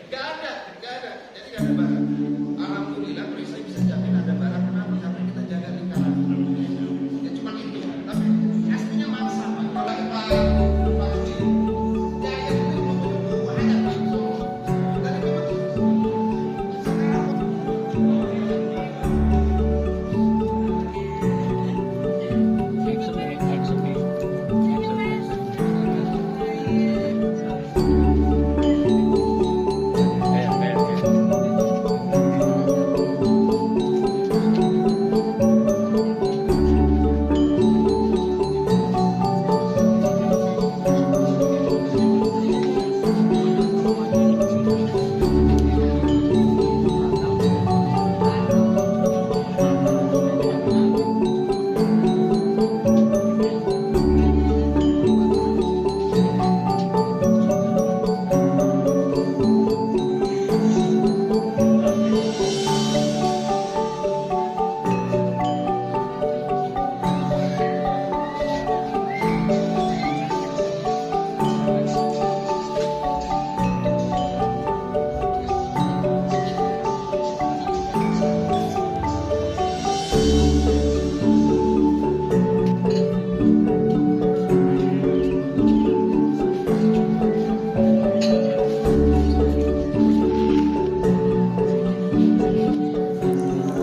nggak ada. Jadi nggak ada barang. Alhamdulillah, saya bisa jamin ada barang. Kenapa? Karena kita jaga lingkaran. Ya cuma itu. Tapi aslinya masih sama. Kalau Pak Budi, ya itu banyak Pak. Dari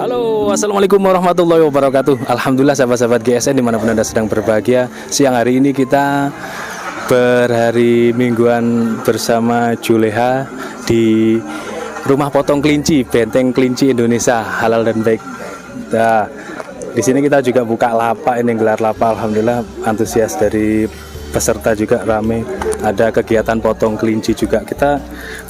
Halo, assalamualaikum warahmatullahi wabarakatuh. Alhamdulillah sahabat-sahabat GSN dimanapun anda sedang berbahagia. Siang hari ini kita berhari mingguan bersama Juleha di Rumah Potong Kelinci, Benteng Kelinci Indonesia, halal dan baik. Nah, di sini kita juga buka lapak, ini gelar lapak. Alhamdulillah antusias dari peserta juga rame. Ada kegiatan potong kelinci juga. Kita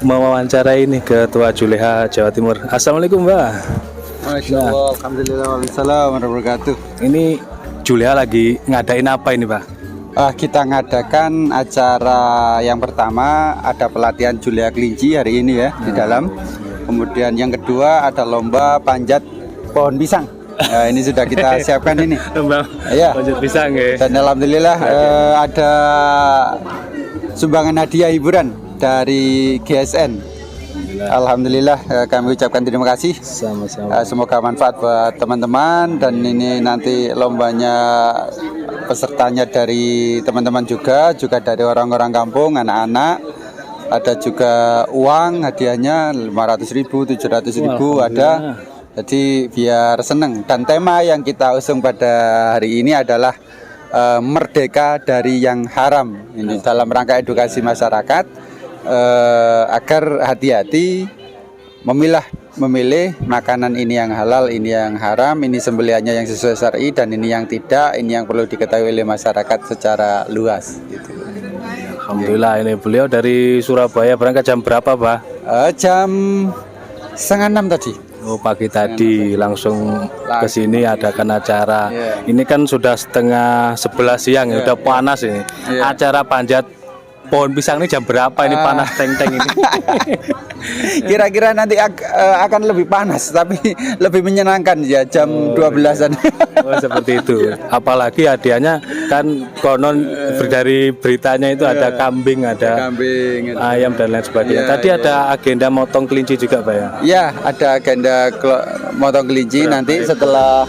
mewawancarai ini Ketua Juleha Jawa Timur. Assalamualaikum Mbak. Masya Allah, alhamdulillah, waalaikumsalam warahmatullahi wabarakatuh. Ini Juleha lagi ngadain apa ini Pak? Kita ngadakan acara yang pertama, ada pelatihan Juleha kelinci hari ini ya di dalam. Kemudian yang kedua ada lomba panjat pohon pisang. Nah, ini sudah kita siapkan ini. Lomba Ya. panjat pisang ya. Dan alhamdulillah ada sumbangan hadiah hiburan dari GSN. Alhamdulillah kami ucapkan terima kasih. Sama-sama. Semoga manfaat buat teman-teman, dan ini nanti lombanya pesertanya dari teman-teman juga dari orang-orang kampung, anak-anak. Ada juga uang hadiahnya 500.000, 700.000 ada. Jadi biar seneng. Dan tema yang kita usung pada hari ini adalah merdeka dari yang haram. Ini dalam rangka edukasi masyarakat. Agar hati-hati memilih makanan ini yang halal, ini yang haram, ini sembelihannya yang sesuai syar'i, dan ini yang tidak, ini yang perlu diketahui oleh masyarakat secara luas gitu. Alhamdulillah, ini beliau dari Surabaya, berangkat jam berapa Pak? Jam 5:30 tadi. Oh, pagi tadi langsung ke sini adakan acara. Ini kan sudah setengah 11 siang ya, udah panas ini. Acara panjat pohon pisang ini jam berapa ini panas teng-teng ini? Kira-kira nanti akan lebih panas, tapi lebih menyenangkan ya jam 12-an. Oh, seperti itu. Apalagi hadiahnya kan konon dari beritanya itu ada kambing, ada ayam dan lain sebagainya. Tadi ada agenda motong kelinci juga Pak ya? Ya, ada agenda motong kelinci. Nanti setelah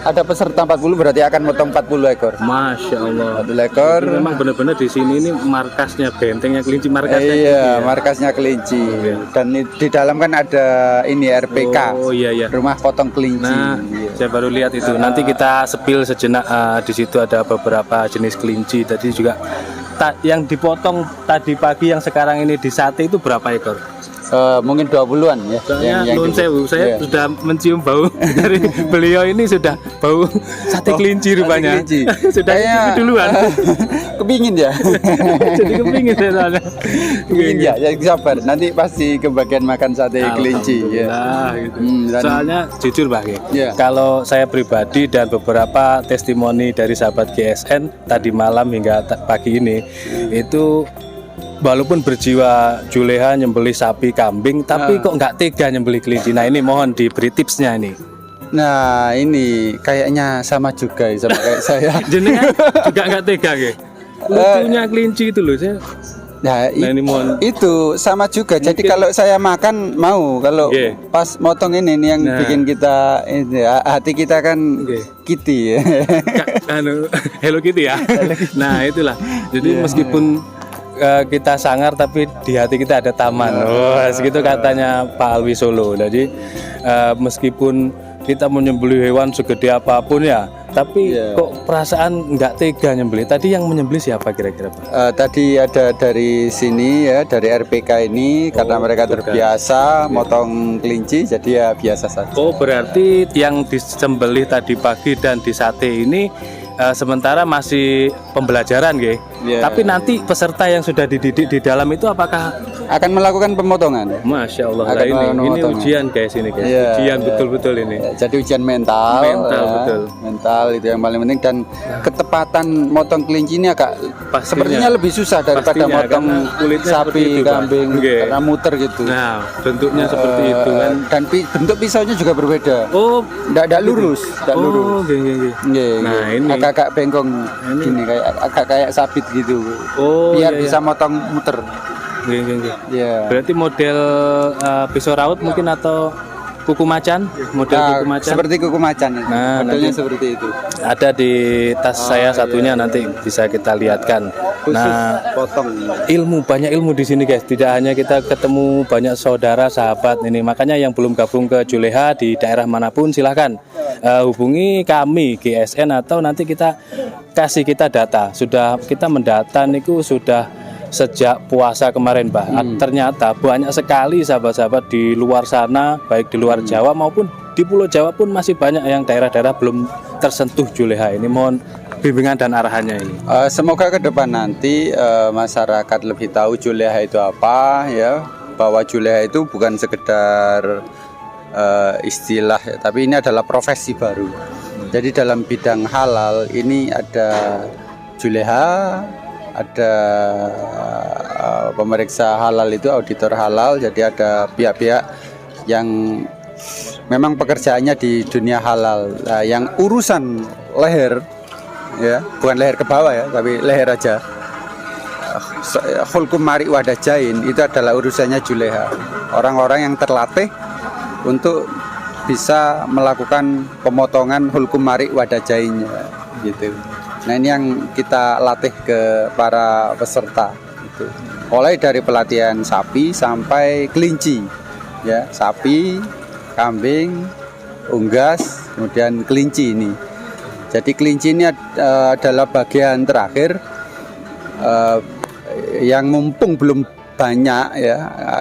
ada peserta 40 berarti akan motong 40 ekor. Masya Allah. 40 ekor. Jadi memang benar-benar di sini ini markasnya bentengnya kelinci, markasnya. Iya, kelinci, ya? markasnya kelinci. Dan di dalam kan ada ini RPK. Oh iya iya. Rumah Potong Kelinci. Nah, saya baru lihat itu. Nanti kita sepil sejenak. Di situ ada beberapa jenis kelinci. Tadi juga yang dipotong tadi pagi yang sekarang ini di sate itu berapa ekor? Mungkin 20-an ya. Soalnya Nun Sewu, saya sudah mencium bau dari beliau ini, sudah bau sate kelinci rupanya. Kelinci. Sudah duluan. Kepingin ya. Jadi kepingin ya soalnya. Kepingin ya, sabar. Nanti pasti kebagian makan sate kelinci ya. Gitu. Soalnya jujur Pak, ya. Kalau saya pribadi dan beberapa testimoni dari sahabat GSN tadi malam hingga pagi ini itu walaupun berjiwa Juleha nyembelih sapi kambing, tapi kok nggak tega nyembelih kelinci. Nah ini mohon diberi tipsnya ini. Nah ini kayaknya sama juga sama kayak saya. Jenengan juga nggak tega gitu. Lucunya kelinci itu loh, saya Nah, ini mohon itu sama juga. Jadi kalau saya makan mau, kalau Nggih. pas motong ini nih yang Nah. bikin kita ini, hati kita kan Nggih. kitty. Hello Kitty ya. Nah itulah. Jadi meskipun kita sangar tapi di hati kita ada taman. Wah, segitu katanya Pak Alwi Solo. Jadi meskipun kita menyembelih hewan segede apapun ya, tapi kok perasaan nggak tega nyembelih. Tadi yang menyembelih siapa kira-kira Pak? Tadi ada dari sini ya, dari RPK ini karena mereka terbiasa motong kelinci, jadi ya biasa saja. Oh berarti yang disembelih tadi pagi dan disate ini sementara masih pembelajaran nggih. Tapi nanti peserta yang sudah dididik di dalam itu apakah Akan melakukan pemotongan. Masya Allah, Akan ini memotong. ujian guys ini guys. Iya, Ujian iya. betul-betul ini. Jadi ujian mental, Mental, ya. betul. Mental itu yang paling penting, dan ketepatan motong kelinci ini agak Pastinya. sepertinya lebih susah daripada Pastinya, motong karena kulitnya seperti sapi, itu, Pak. kambing, Oke. karena muter gitu. Nah, bentuknya seperti itu kan. Dan bentuk pisaunya juga berbeda. Oh, Nggak lurus, nggak lurus. oh, gini. Nggih, Nah, nggih. ini. Agak-agak bengkong gini, kayak agak kayak sabit gitu. Oh, Biar iya, bisa motong muter. Gini. Iya. Berarti model pisau raut mungkin atau kuku macan, model Nah, kuku macan. seperti kuku macan. Nah, Modelnya nanti- seperti itu. Ada di tas saya satunya nanti bisa kita lihatkan. Khusus Nah, potong. banyak ilmu di sini guys. Tidak hanya kita ketemu banyak saudara sahabat ini. Makanya yang belum gabung ke Juleha di daerah manapun silahkan hubungi kami GSN atau nanti kita kasih kita data. Sudah kita mendata niku sudah sejak puasa kemarin Pak. Ternyata banyak sekali sahabat-sahabat di luar sana, baik di luar Jawa maupun di Pulau Jawa pun masih banyak yang daerah-daerah belum tersentuh Juleha ini. Mohon bimbingan dan arahannya ini. Semoga ke depan nanti masyarakat lebih tahu Juleha itu apa, ya, bahwa Juleha itu bukan sekedar istilah, ya, tapi ini adalah profesi baru. Jadi dalam bidang halal ini ada Juleha, ada pemeriksa halal itu auditor halal, jadi ada pihak-pihak yang memang pekerjaannya di dunia halal. Nah, yang urusan leher, ya, bukan leher ke bawah ya, tapi leher aja. Hulkum mari wadajain itu adalah urusannya Juleha. Orang-orang yang terlatih untuk bisa melakukan pemotongan hulkum mari wadajainnya, gitu. Nah, ini yang kita latih ke para peserta, gitu. Mulai dari pelatihan sapi sampai kelinci, ya, sapi, kambing, unggas, kemudian kelinci ini. Jadi kelinci ini adalah bagian terakhir yang mumpung belum banyak, ya,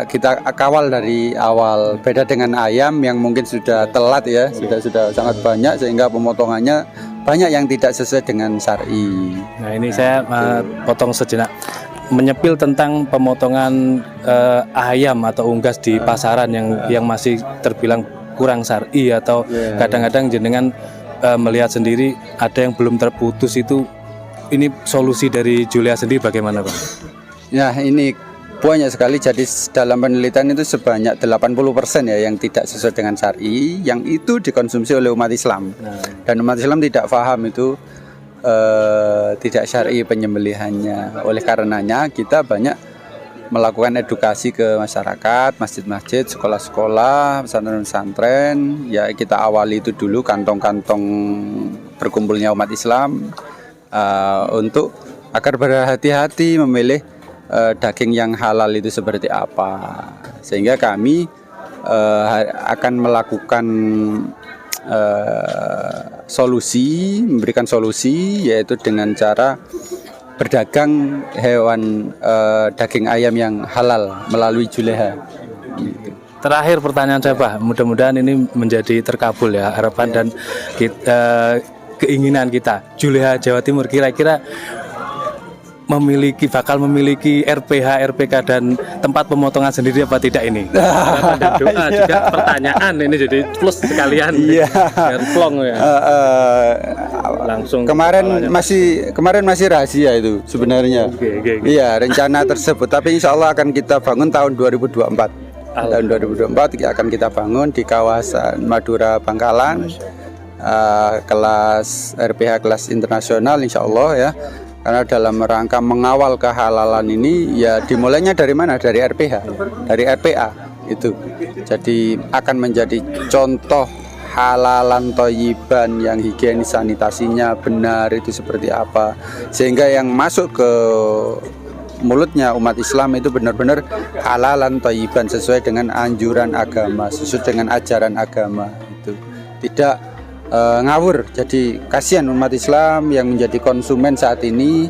kita kawal dari awal. Beda dengan ayam yang mungkin sudah telat, ya, sudah sangat banyak sehingga pemotongannya banyak yang tidak sesuai dengan syar'i. Nah ini saya potong sejenak, menyepil tentang pemotongan ayam atau unggas di pasaran yang masih terbilang kurang syar'i atau kadang-kadang jenengan melihat sendiri ada yang belum terputus itu. Ini solusi dari Juleha sendiri bagaimana Pak? Ya, ini banyak sekali. Jadi dalam penelitian itu sebanyak 80% ya yang tidak sesuai dengan syar'i, yang itu dikonsumsi oleh umat Islam. Dan umat Islam tidak paham itu tidak syar'i penyembelihannya. Oleh karenanya kita banyak melakukan edukasi ke masyarakat, masjid-masjid, sekolah-sekolah, pesantren-pesantren. Ya, kita awali itu dulu kantong-kantong berkumpulnya umat Islam, untuk agar berhati-hati memilih daging yang halal itu seperti apa, sehingga kami akan melakukan memberikan solusi, yaitu dengan cara berdagang hewan daging ayam yang halal melalui Juleha. Terakhir pertanyaan saya Pak, mudah-mudahan ini menjadi terkabul ya harapan dan keinginan kita. Juleha Jawa Timur kira-kira bakal memiliki RPH, RPK dan tempat pemotongan sendiri apa tidak ini? Harapan dan doa juga pertanyaan ini jadi plus sekalian. Biar plong ya. Langsung Kemarin masih rahasia itu sebenarnya. Oke. Iya, rencana tersebut, tapi insya Allah akan kita bangun tahun 2024. Tahun 2024 akan kita bangun di kawasan Madura Bangkalan, kelas RPH kelas internasional insya Allah, ya. Karena dalam rangka mengawal kehalalan ini ya dimulainya dari mana? Dari RPH, dari RPA itu. Jadi akan menjadi contoh halalan thayyiban yang higienis sanitasinya benar itu seperti apa, sehingga yang masuk ke mulutnya umat Islam itu benar-benar halalan thayyiban sesuai dengan anjuran agama, sesuai dengan ajaran agama itu. Tidak ngawur. Jadi kasihan umat Islam yang menjadi konsumen saat ini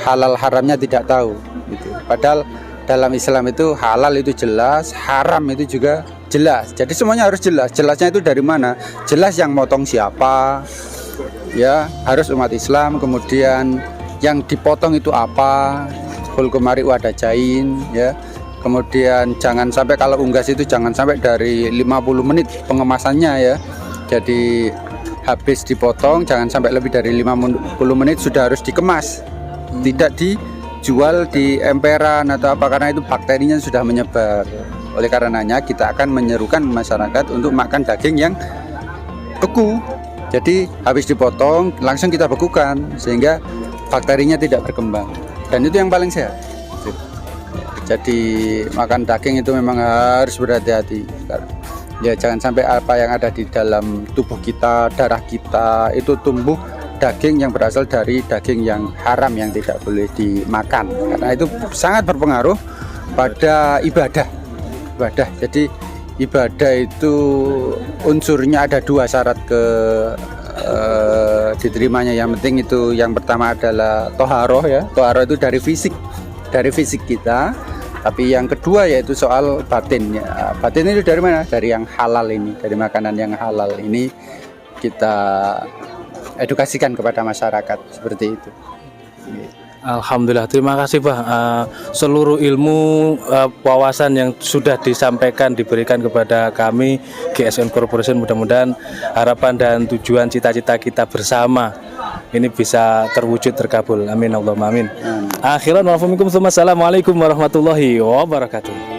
halal haramnya tidak tahu gitu. Padahal dalam Islam itu halal itu jelas, haram itu juga jelas. Jadi semuanya harus jelas. Jelasnya itu dari mana? Jelas yang motong siapa, ya harus umat Islam. Kemudian yang dipotong itu apa? Kul kumari wadajain, ya. Kemudian jangan sampai kalau unggas itu jangan sampai dari 50 menit pengemasannya ya. Jadi habis dipotong jangan sampai lebih dari 50 menit sudah harus dikemas. Tidak dijual di emperan atau apa, karena itu bakterinya sudah menyebar. Oleh karenanya kita akan menyerukan masyarakat untuk makan daging yang beku. Jadi habis dipotong langsung kita bekukan sehingga bakterinya tidak berkembang. Dan itu yang paling sehat. Jadi makan daging itu memang harus berhati-hati. Ya jangan sampai apa yang ada di dalam tubuh kita, darah kita itu tumbuh daging yang berasal dari daging yang haram yang tidak boleh dimakan. Karena itu sangat berpengaruh pada ibadah. Jadi ibadah itu unsurnya ada 2 syarat diterimanya. Yang penting itu yang pertama adalah toharoh ya. Toharoh itu dari fisik kita. Tapi yang kedua yaitu soal batin ya. Batin itu dari mana? Dari yang halal ini, dari makanan yang halal ini kita edukasikan kepada masyarakat seperti itu. Alhamdulillah, terima kasih Pak. Seluruh ilmu wawasan yang sudah disampaikan diberikan kepada kami GSN Corporation, mudah-mudahan harapan dan tujuan cita-cita kita bersama ini bisa terwujud, terkabul. Amin Allahumma amin. Akhiran wa assalamualaikum warahmatullahi wabarakatuh.